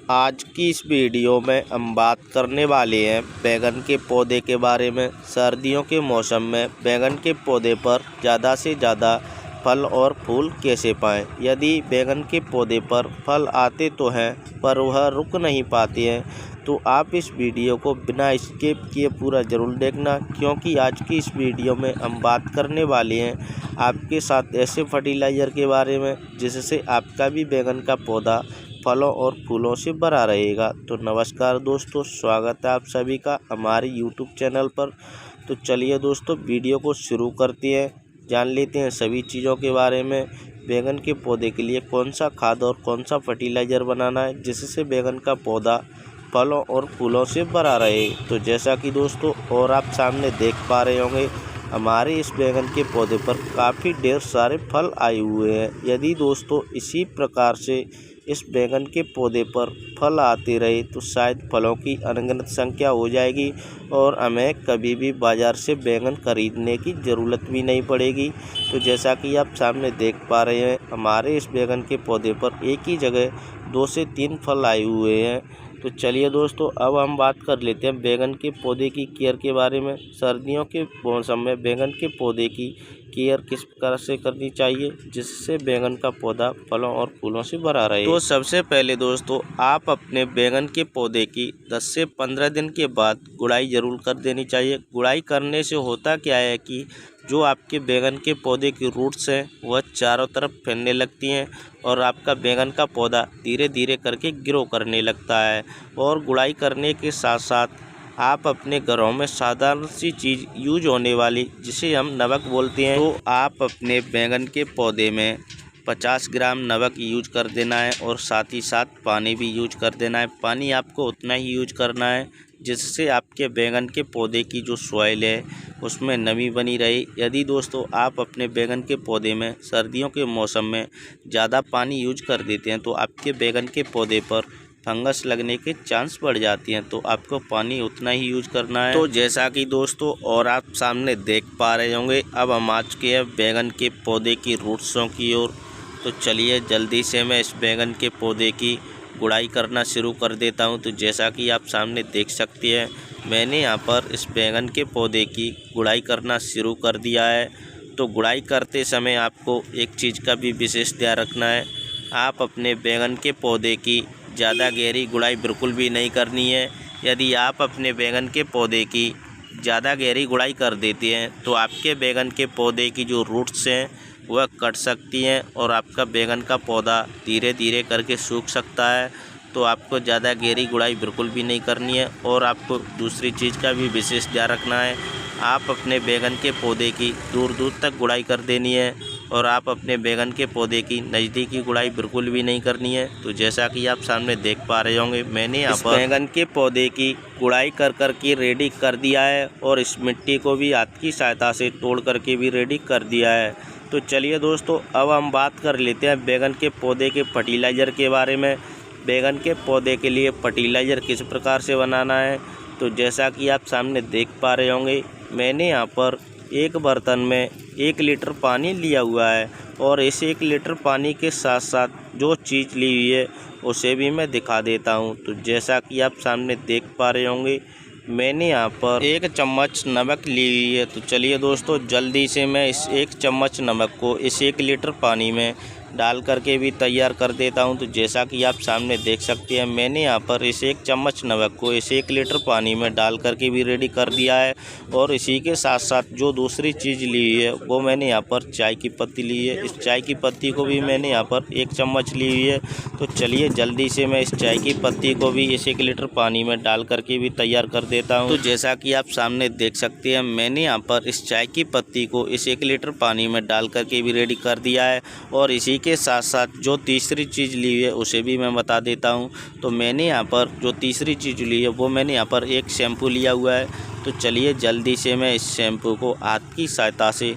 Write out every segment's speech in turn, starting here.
आज की इस वीडियो में हम बात करने वाले हैं बैंगन के पौधे के बारे में। सर्दियों के मौसम में बैंगन के पौधे पर ज़्यादा से ज़्यादा फल और फूल कैसे पाएँ। यदि बैंगन के पौधे पर फल आते तो हैं पर वह रुक नहीं पाते हैं, तो आप इस वीडियो को बिना स्किप किए पूरा ज़रूर देखना, क्योंकि आज की इस वीडियो में हम बात करने वाले हैं आपके साथ ऐसे फर्टिलाइज़र के बारे में जिससे आपका भी बैंगन का पौधा फलों और फूलों से भरा रहेगा। तो नमस्कार दोस्तों, स्वागत है आप सभी का हमारे यूट्यूब चैनल पर। तो चलिए दोस्तों, वीडियो को शुरू करते हैं, जान लेते हैं सभी चीज़ों के बारे में। बैंगन के पौधे के लिए कौन सा खाद और कौन सा फर्टिलाइज़र बनाना है जिससे बैंगन का पौधा फलों और फूलों से भरा रहे। तो जैसा कि दोस्तों और आप सामने देख पा रहे होंगे, हमारे इस बैंगन के पौधे पर काफ़ी ढेर सारे फल आए हुए हैं। यदि दोस्तों इसी प्रकार से इस बैंगन के पौधे पर फल आते रहे तो शायद फलों की अनगिनत संख्या हो जाएगी और हमें कभी भी बाज़ार से बैंगन खरीदने की ज़रूरत भी नहीं पड़ेगी। तो जैसा कि आप सामने देख पा रहे हैं, हमारे इस बैंगन के पौधे पर एक ही जगह 2 से 3 फल आए हुए हैं। तो चलिए दोस्तों, अब हम बात कर लेते हैं बैंगन के पौधे की केयर के बारे में। सर्दियों के मौसम में बैंगन के पौधे की केयर किस प्रकार से करनी चाहिए जिससे बैंगन का पौधा फलों और फूलों से भरा रहे। तो सबसे पहले दोस्तों, आप अपने बैंगन के पौधे की 10 से 15 दिन के बाद गुड़ाई ज़रूर कर देनी चाहिए। गुड़ाई करने से होता क्या है कि जो आपके बैंगन के पौधे की रूट्स हैं वह चारों तरफ फैलने लगती हैं और आपका बैंगन का पौधा धीरे धीरे करके ग्रो करने लगता है। और गुड़ाई करने के साथ साथ आप अपने घरों में साधारण सी चीज़ यूज होने वाली जिसे हम नमक बोलते हैं, तो आप अपने बैंगन के पौधे में 50 ग्राम नमक यूज कर देना है और साथ ही साथ पानी भी यूज कर देना है। पानी आपको उतना ही यूज करना है जिससे आपके बैंगन के पौधे की जो सॉइल है उसमें नमी बनी रहे। यदि दोस्तों आप अपने बैंगन के पौधे में सर्दियों के मौसम में ज़्यादा पानी यूज कर देते हैं तो आपके बैंगन के पौधे पर फंगस लगने के चांस बढ़ जाती हैं, तो आपको पानी उतना ही यूज करना है। तो जैसा कि दोस्तों और आप सामने देख पा रहे होंगे, अब हम आ चुके हैं बैंगन के पौधे की रूट्सों की ओर। तो चलिए जल्दी से मैं इस बैंगन के पौधे की गुड़ाई करना शुरू कर देता हूं। तो जैसा कि आप सामने देख सकते हैं, मैंने यहां पर इस बैंगन के पौधे की गुड़ाई करना शुरू कर दिया है। तो गुड़ाई करते समय आपको एक चीज़ का भी विशेष ध्यान रखना है, आप अपने बैंगन के पौधे की ज़्यादा गहरी गुड़ाई बिल्कुल भी नहीं करनी है। यदि आप अपने बैंगन के पौधे की ज़्यादा गहरी गुड़ाई कर देते हैं तो आपके बैंगन के पौधे की जो रूट्स हैं वह कट सकती हैं और आपका बैंगन का पौधा धीरे धीरे करके सूख सकता है। तो आपको ज़्यादा गहरी गुड़ाई बिल्कुल भी नहीं करनी है। और आपको दूसरी चीज़ का भी विशेष ध्यान रखना है, आप अपने बैंगन के पौधे की दूर दूर तक गुड़ाई कर देनी है और आप अपने बैंगन के पौधे की नज़दीकी गुड़ाई बिल्कुल भी नहीं करनी है। तो जैसा कि आप सामने देख पा रहे होंगे, मैंने यहाँ पर बैंगन के पौधे की गुड़ाई कर के रेडी कर दिया है और इस मिट्टी को भी हाथ की सहायता से तोड़ करके भी रेडी कर दिया है। तो चलिए दोस्तों, अब हम बात कर लेते हैं बैंगन के पौधे के फर्टिलाइज़र के बारे में। बैंगन के पौधे के लिए फर्टिलाइज़र किस प्रकार से बनाना है, तो जैसा कि आप सामने देख पा रहे होंगे, मैंने यहाँ पर एक बर्तन में 1 लीटर पानी लिया हुआ है और इस 1 लीटर पानी के साथ साथ जो चीज़ ली हुई है उसे भी मैं दिखा देता हूँ। तो जैसा कि आप सामने देख पा रहे होंगे, मैंने यहाँ पर 1 चम्मच नमक ली हुई है। तो चलिए दोस्तों, जल्दी से मैं इस 1 चम्मच नमक को इस 1 लीटर पानी में डाल करके भी तैयार कर देता हूं। तो जैसा कि आप सामने देख सकते हैं, मैंने यहां पर इस 1 चम्मच नमक को इस 1 लीटर पानी में डाल करके भी रेडी कर दिया है। और इसी के साथ साथ जो दूसरी चीज़ ली हुई है वो मैंने यहां पर चाय की पत्ती ली है। इस चाय की पत्ती को भी मैंने यहां पर 1 चम्मच ली हुई है। तो चलिए जल्दी से मैं इस चाय की पत्ती को भी इस 1 लीटर पानी में डाल करके भी तैयार कर देता हूँ। तो जैसा कि आप सामने देख सकते हैं, मैंने यहाँ पर इस चाय की पत्ती को इस 1 लीटर पानी में डाल करके भी रेडी कर दिया है। और इसी के साथ साथ जो तीसरी चीज़ ली हुई है उसे भी मैं बता देता हूं। तो मैंने यहां पर जो तीसरी चीज़ ली है वो मैंने यहां पर एक शैम्पू लिया हुआ है। तो चलिए जल्दी से मैं इस शैम्पू को हाथ की सहायता से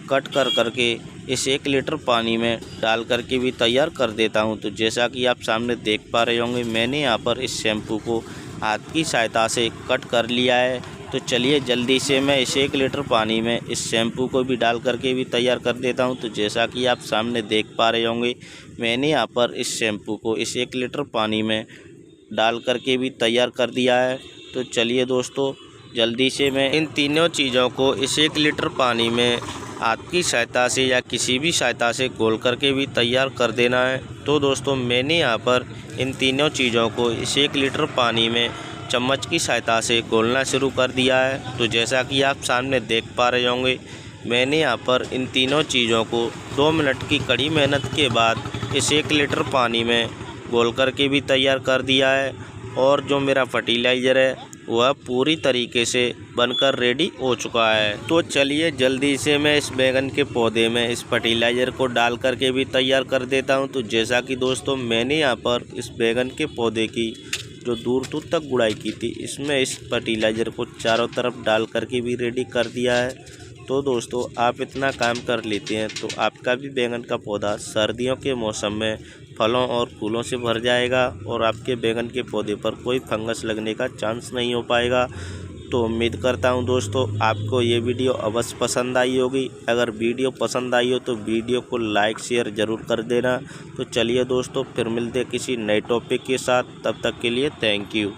कट करके इस 1 लीटर पानी में डाल करके भी तैयार कर देता हूं। तो जैसा कि आप सामने देख पा रहे होंगे, मैंने यहां पर इस शैम्पू को हाथ की सहायता से कट कर लिया है। तो चलिए जल्दी से मैं इस 1 लीटर पानी में इस शैम्पू को भी डाल करके भी तैयार कर देता हूं। तो जैसा कि आप सामने देख पा रहे होंगे, मैंने यहाँ पर इस शैम्पू को इस 1 लीटर पानी में डाल करके भी तैयार कर दिया है। तो चलिए दोस्तों, जल्दी से मैं इन तीनों चीज़ों को इस 1 लीटर पानी में हाथ की सहायता से या किसी भी सहायता से घोल करके भी तैयार कर देना है। तो दोस्तों, मैंने यहाँ पर इन तीनों चीज़ों को इस 1 लीटर पानी में चम्मच की सहायता से घोलना शुरू कर दिया है। तो जैसा कि आप सामने देख पा रहे होंगे, मैंने यहाँ पर इन तीनों चीज़ों को 2 मिनट की कड़ी मेहनत के बाद इस 1 लीटर पानी में घोल करके भी तैयार कर दिया है। और जो मेरा फर्टिलाइज़र है वह पूरी तरीके से बनकर रेडी हो चुका है। तो चलिए जल्दी से मैं इस बैगन के पौधे में इस फर्टिलाइज़र को डाल करके भी तैयार कर देता हूं। तो जैसा कि दोस्तों, मैंने यहां पर इस बैगन के पौधे की जो दूर दूर तक गुड़ाई की थी, इसमें इस फर्टिलाइज़र को चारों तरफ डाल करके भी रेडी कर दिया है। तो दोस्तों, आप इतना काम कर लेते हैं तो आपका भी बैगन का पौधा सर्दियों के मौसम में फलों और फूलों से भर जाएगा और आपके बैगन के पौधे पर कोई फंगस लगने का चांस नहीं हो पाएगा। तो उम्मीद करता हूं दोस्तों, आपको ये वीडियो अवश्य पसंद आई होगी। अगर वीडियो पसंद आई हो तो वीडियो को लाइक शेयर ज़रूर कर देना। तो चलिए दोस्तों, फिर मिलते किसी नए टॉपिक के साथ। तब तक के लिए थैंक यू।